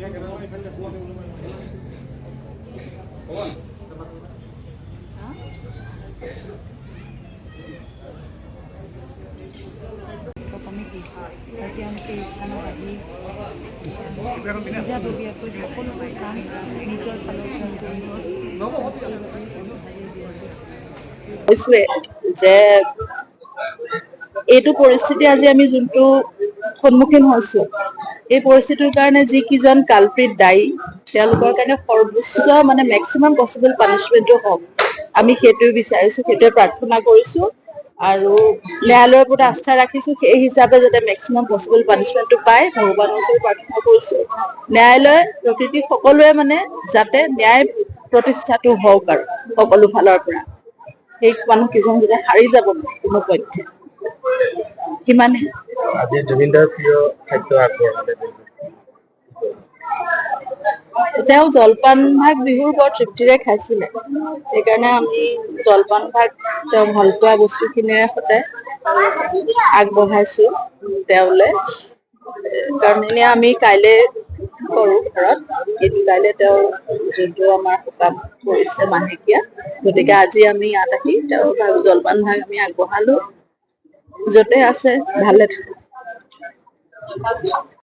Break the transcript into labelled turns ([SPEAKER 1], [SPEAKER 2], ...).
[SPEAKER 1] যে এইটো পৰিস্থিতি আজি আমি যোনটো সন্মুখীন হৈছো, এই পৰিস্থিতিৰ কাৰণে যি কিজন কালপ্ৰিট দায়ী তেওঁলোকৰ কাৰণে সৰ্বোচ্চ মেক্সিমাম পচিবল পানিচমেন্টটো হওক, আমি সেইটোৱে বিচাৰিছো, সেইটোৱে প্ৰাৰ্থনা কৰিছো আৰু ন্যায়ালয়ৰ ওপৰত আস্থা ৰাখিছো। সেই হিচাপে যাতে মেক্সিমাম পচিবল পানিচমেন্টটো পায়, ভগৱানৰ ওচৰত প্ৰাৰ্থনা কৰিছো। ন্যায়ালয় প্ৰকৃতি সকলোৱে যাতে ন্যায় প্ৰতিষ্ঠাটো হওক আৰু সকলো ফালৰ পৰা সেই মানুহ কেইজন যাতে হাৰি যাব কোনো পধ্যে, সিমানে। তেওঁ জলপান ভাগ বিহুৰ বৰ তৃপ্তিৰে খাইছিলে, সেইকাৰণে আমি জলপান ভাগ তেওঁ ভাল পোৱা বস্তুখিনিৰে সতে আগবঢ়াইছো তেওঁলৈ। কাৰণ এনে আমি কাইলে কৰো ঘৰত, কিন্তু কাইলে তেওঁ যোনটো আমাৰ সকাম কৰিছে মাহেকীয়া, গতিকে আজি আমি ইয়াত আহি তেওঁৰ জলপান ভাগ আমি আগবঢ়ালো। যতে আছে ভালে থাকক।